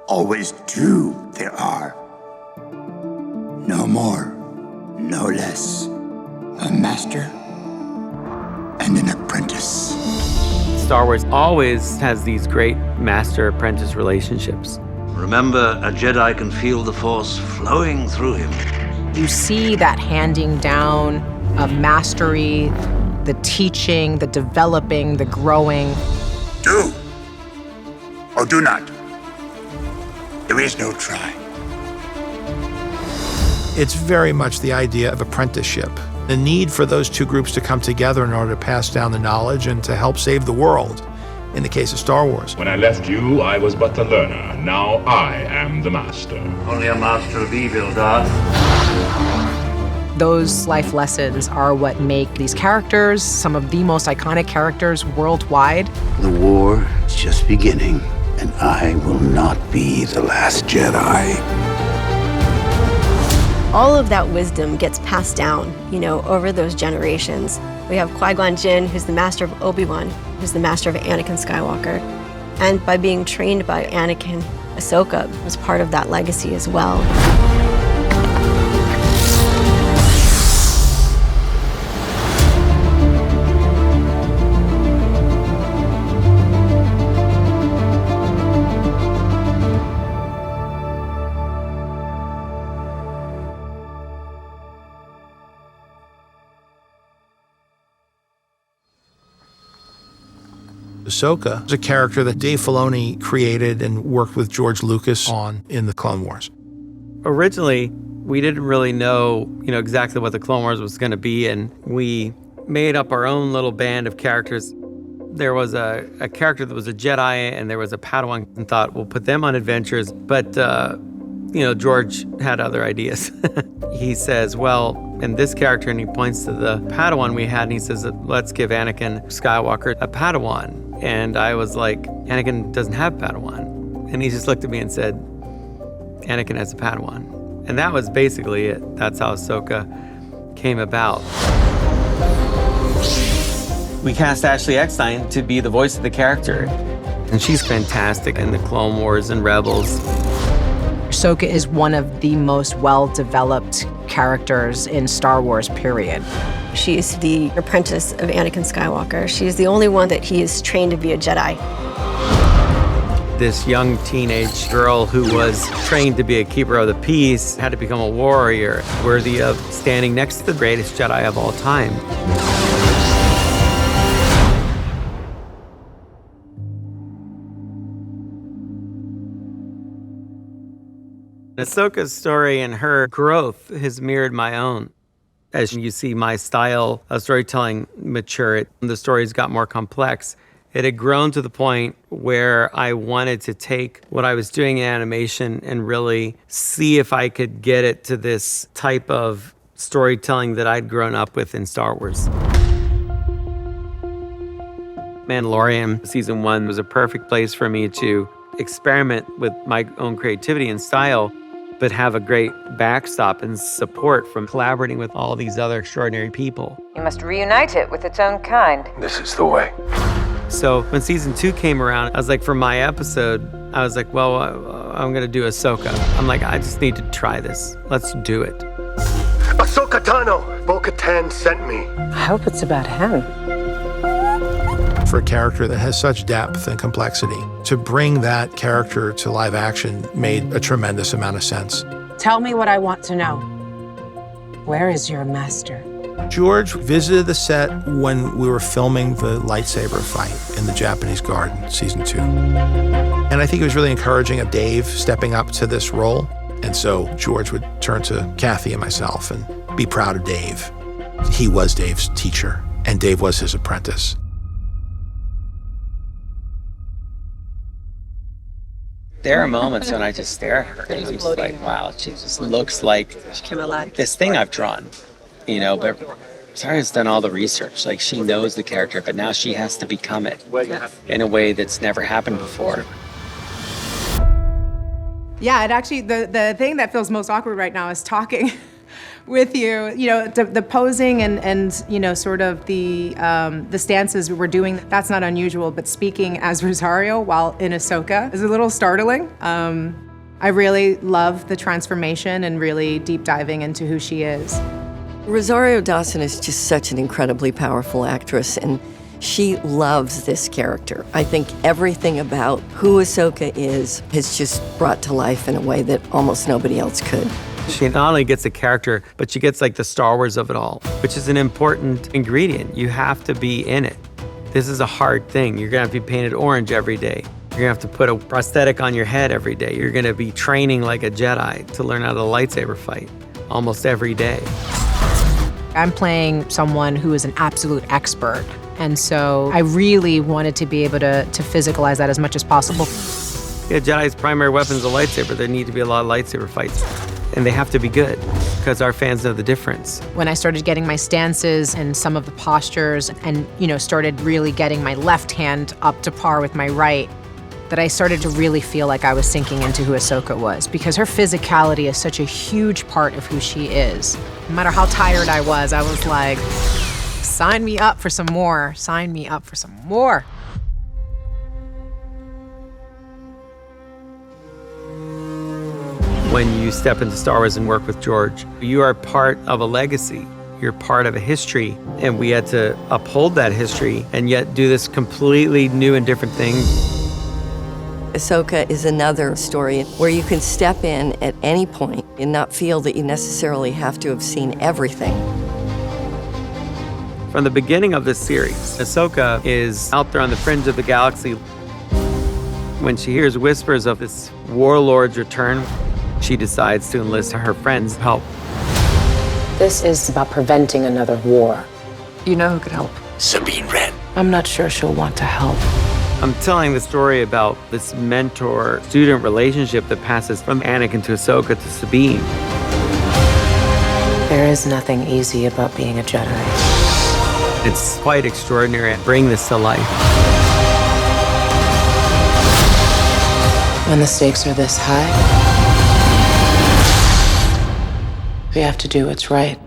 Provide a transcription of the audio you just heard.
Always two there are. No more, no less. A master and an apprentice. Star Wars always has these great master-apprentice relationships. Remember, a Jedi can feel the Force flowing through him. You see that handing down of mastery, the teaching, the developing, the growing. Do or do not. There is no try. It's very much the idea of apprenticeship. The need for those two groups to come together in order to pass down the knowledge and to help save the world, in the case of Star Wars. When I left you, I was but a learner. Now I am the master. Only a master of evil, Darth. Those life lessons are what make these characters some of the most iconic characters worldwide. The war is just beginning, and I will not be the last Jedi. All of that wisdom gets passed down, over those generations. We have Qui-Gon Jinn, who's the master of Obi-Wan, who's the master of Anakin Skywalker. And by being trained by Anakin, Ahsoka was part of that legacy as well. Ahsoka is a character that Dave Filoni created and worked with George Lucas on in the Clone Wars. Originally, we didn't really know, exactly what the Clone Wars was going to be, and we made up our own little band of characters. There was a character that was a Jedi, and there was a Padawan, and thought, we'll put them on adventures. But, George had other ideas. He says, well, and this character, and he points to the Padawan we had, and he says, let's give Anakin Skywalker a Padawan. And I was like, Anakin doesn't have Padawan. And he just looked at me and said, Anakin has a Padawan. And that was basically it. That's how Ahsoka came about. We cast Ashley Eckstein to be the voice of the character. And she's fantastic in the Clone Wars and Rebels. Ahsoka is one of the most well-developed characters in Star Wars, period. She's the apprentice of Anakin Skywalker. She's the only one that he is trained to be a Jedi. This young teenage girl who was trained to be a keeper of the peace had to become a warrior, worthy of standing next to the greatest Jedi of all time. Ahsoka's story and her growth has mirrored my own. As you see my style of storytelling mature, the stories got more complex. It had grown to the point where I wanted to take what I was doing in animation and really see if I could get it to this type of storytelling that I'd grown up with in Star Wars. Mandalorian Season 1 was a perfect place for me to experiment with my own creativity and style, but have a great backstop and support from collaborating with all these other extraordinary people. You must reunite it with its own kind. This is the way. So when Season 2 came around, I was like, for my episode, I was like, well, I'm gonna do Ahsoka. I'm like, I just need to try this. Let's do it. Ahsoka Tano, Bo-Katan sent me. I hope it's about him. For a character that has such depth and complexity, to bring that character to live action made a tremendous amount of sense. Tell me what I want to know. Where is your master? George visited the set when we were filming the lightsaber fight in the Japanese garden, Season 2. And I think it was really encouraging of Dave stepping up to this role. And so George would turn to Kathy and myself and be proud of Dave. He was Dave's teacher, and Dave was his apprentice. There are moments when I just stare at her and I'm just like, wow, she just looks like this thing I've drawn, but Sarah's done all the research. Like, she knows the character, but now she has to become it in a way that's never happened before. Yeah, it actually, the thing that feels most awkward right now is talking with you. You know, the posing and you know, sort of the stances we were doing, that's not unusual, but speaking as Rosario while in Ahsoka is a little startling. I really love the transformation and really deep diving into who she is. Rosario Dawson is just such an incredibly powerful actress, and she loves this character. I think everything about who Ahsoka is just brought to life in a way that almost nobody else could. She not only gets a character, but she gets like the Star Wars of it all, which is an important ingredient. You have to be in it. This is a hard thing. You're gonna have to be painted orange every day. You're gonna have to put a prosthetic on your head every day. You're gonna be training like a Jedi to learn how to lightsaber fight almost every day. I'm playing someone who is an absolute expert. And so I really wanted to be able to physicalize that as much as possible. Yeah, Jedi's primary weapon is a lightsaber. There need to be a lot of lightsaber fights. And they have to be good because our fans know the difference. When I started getting my stances and some of the postures and, you know, started really getting my left hand up to par with my right, that I started to really feel like I was sinking into who Ahsoka was, because her physicality is such a huge part of who she is. No matter how tired I was like, sign me up for some more. Sign me up for some more. When you step into Star Wars and work with George, you are part of a legacy. You're part of a history. And we had to uphold that history and yet do this completely new and different thing. Ahsoka is another story where you can step in at any point and not feel that you necessarily have to have seen everything. From the beginning of this series, Ahsoka is out there on the fringe of the galaxy. When she hears whispers of this warlord's return, she decides to enlist her friends' help. This is about preventing another war. You know who could help? Sabine Wren. I'm not sure she'll want to help. I'm telling the story about this mentor-student relationship that passes from Anakin to Ahsoka to Sabine. There is nothing easy about being a Jedi. It's quite extraordinary to bring this to life. When the stakes are this high, we have to do what's right.